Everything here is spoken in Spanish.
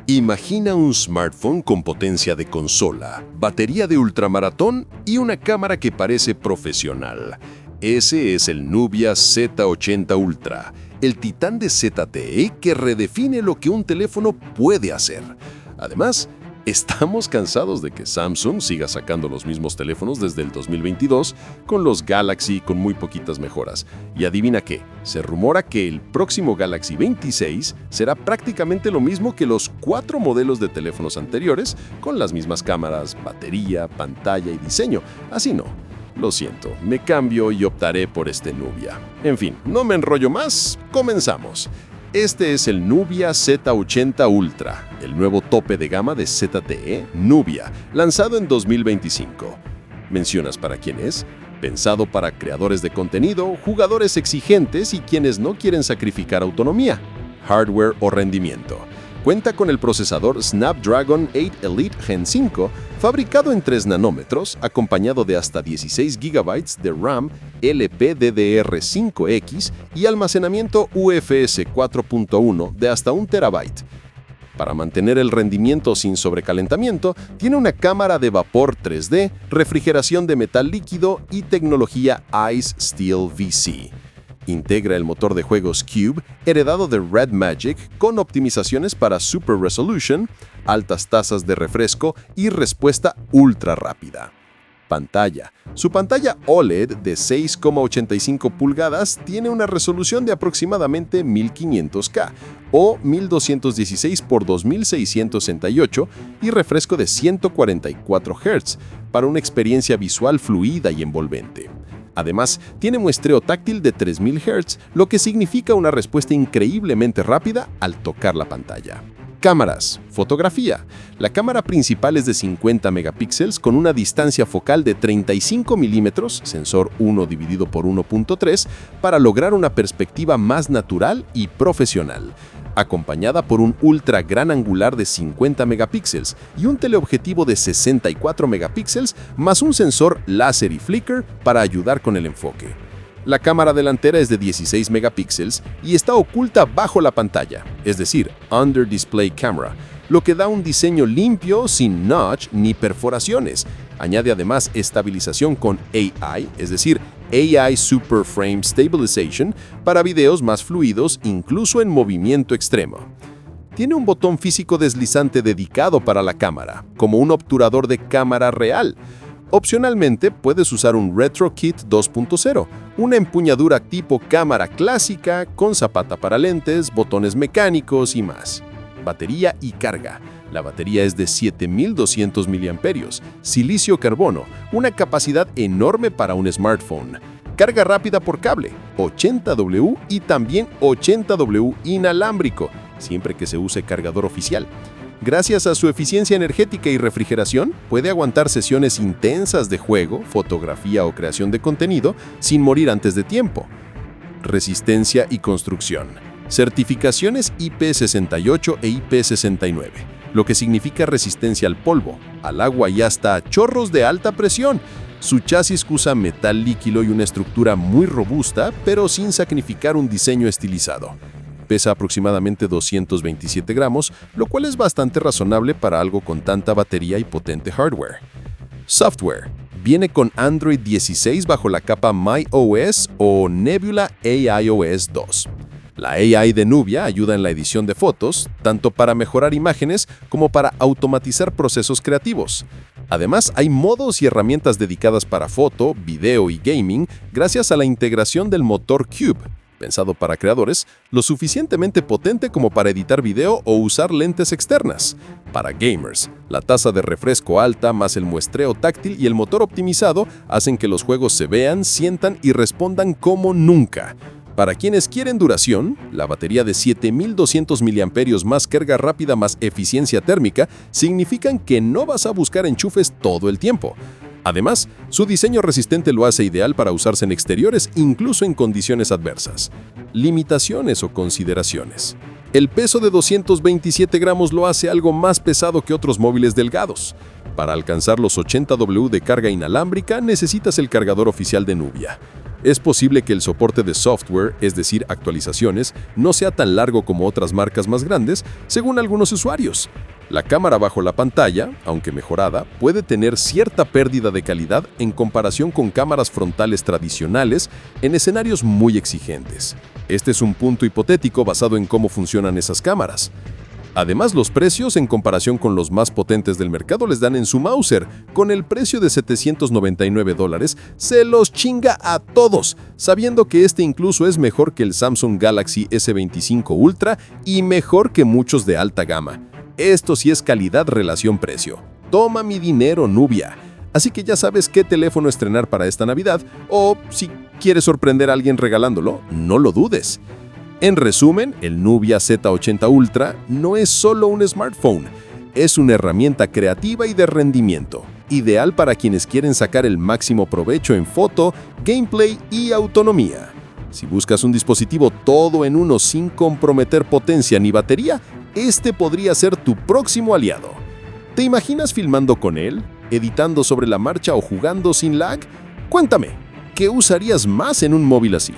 Imagina un smartphone con potencia de consola, batería de ultramaratón y una cámara que parece profesional. Ese es el Nubia Z80 Ultra, el titán de ZTE que redefine lo que un teléfono puede hacer. Además, estamos cansados de que Samsung siga sacando los mismos teléfonos desde el 2022 con los Galaxy con muy poquitas mejoras. Y adivina qué, se rumora que el próximo Galaxy 26 será prácticamente lo mismo que los 4 modelos de teléfonos anteriores con las mismas cámaras, batería, pantalla y diseño. Así no. Lo siento, me cambio y optaré por este Nubia. En fin, no me enrollo más, comenzamos. Este es el Nubia Z80 Ultra, el nuevo tope de gama de ZTE Nubia, lanzado en 2025. ¿Mencionas para quién es? Pensado para creadores de contenido, jugadores exigentes y quienes no quieren sacrificar autonomía, hardware o rendimiento. Cuenta con el procesador Snapdragon 8 Elite Gen 5, fabricado en 3 nanómetros, acompañado de hasta 16 GB de RAM LPDDR5X y almacenamiento UFS 4.1 de hasta 1 TB. Para mantener el rendimiento sin sobrecalentamiento, tiene una cámara de vapor 3D, refrigeración de metal líquido y tecnología Ice Steel VC. Integra el motor de juegos Cube, heredado de Red Magic, con optimizaciones para Super Resolution, altas tasas de refresco y respuesta ultra rápida. Pantalla. Su pantalla OLED de 6,85 pulgadas tiene una resolución de aproximadamente 1500K o 1216 x 2668 y refresco de 144 Hz para una experiencia visual fluida y envolvente. Además, tiene muestreo táctil de 3000 Hz, lo que significa una respuesta increíblemente rápida al tocar la pantalla. Cámaras. Fotografía. La cámara principal es de 50 megapíxeles con una distancia focal de 35 milímetros, sensor 1 dividido por 1.3, para lograr una perspectiva más natural y profesional, acompañada por un ultra gran angular de 50 megapíxeles y un teleobjetivo de 64 megapíxeles, más un sensor láser y flicker para ayudar con el enfoque. La cámara delantera es de 16 megapíxeles y está oculta bajo la pantalla, es decir, Under Display Camera, lo que da un diseño limpio, sin notch ni perforaciones. Añade además estabilización con AI, es decir, AI Super Frame Stabilization, para videos más fluidos incluso en movimiento extremo. Tiene un botón físico deslizante dedicado para la cámara, como un obturador de cámara real. Opcionalmente, puedes usar un RetroKit 2.0, una empuñadura tipo cámara clásica con zapata para lentes, botones mecánicos y más. Batería y carga. La batería es de 7200 mAh, silicio-carbono, una capacidad enorme para un smartphone. Carga rápida por cable, 80W y también 80W inalámbrico, siempre que se use cargador oficial. Gracias a su eficiencia energética y refrigeración, puede aguantar sesiones intensas de juego, fotografía o creación de contenido sin morir antes de tiempo. Resistencia y construcción. Certificaciones IP68 e IP69, lo que significa resistencia al polvo, al agua y hasta a chorros de alta presión. Su chasis usa metal líquido y una estructura muy robusta, pero sin sacrificar un diseño estilizado. Pesa aproximadamente 227 gramos, lo cual es bastante razonable para algo con tanta batería y potente hardware. Software. Viene con Android 16 bajo la capa MyOS o Nebula AIOS 2. La AI de Nubia ayuda en la edición de fotos, tanto para mejorar imágenes como para automatizar procesos creativos. Además, hay modos y herramientas dedicadas para foto, video y gaming gracias a la integración del motor Cube, pensado para creadores, lo suficientemente potente como para editar video o usar lentes externas. Para gamers, la tasa de refresco alta más el muestreo táctil y el motor optimizado hacen que los juegos se vean, sientan y respondan como nunca. Para quienes quieren duración, la batería de 7200 mAh más carga rápida más eficiencia térmica significan que no vas a buscar enchufes todo el tiempo. Además, su diseño resistente lo hace ideal para usarse en exteriores, incluso en condiciones adversas. Limitaciones o consideraciones. El peso de 227 gramos lo hace algo más pesado que otros móviles delgados. Para alcanzar los 80W de carga inalámbrica necesitas el cargador oficial de Nubia. Es posible que el soporte de software, es decir, actualizaciones, no sea tan largo como otras marcas más grandes, según algunos usuarios. La cámara bajo la pantalla, aunque mejorada, puede tener cierta pérdida de calidad en comparación con cámaras frontales tradicionales en escenarios muy exigentes. Este es un punto hipotético basado en cómo funcionan esas cámaras. Además, los precios en comparación con los más potentes del mercado les dan en su Mauser. Con el precio de $799, se los chinga a todos, sabiendo que este incluso es mejor que el Samsung Galaxy S25 Ultra y mejor que muchos de alta gama. Esto sí es calidad-relación-precio. Toma mi dinero, Nubia. Así que ya sabes qué teléfono estrenar para esta Navidad, o si quieres sorprender a alguien regalándolo, no lo dudes. En resumen, el Nubia Z80 Ultra no es solo un smartphone, es una herramienta creativa y de rendimiento, ideal para quienes quieren sacar el máximo provecho en foto, gameplay y autonomía. Si buscas un dispositivo todo en uno sin comprometer potencia ni batería, este podría ser tu próximo aliado. ¿Te imaginas filmando con él, editando sobre la marcha o jugando sin lag? Cuéntame, ¿qué usarías más en un móvil así?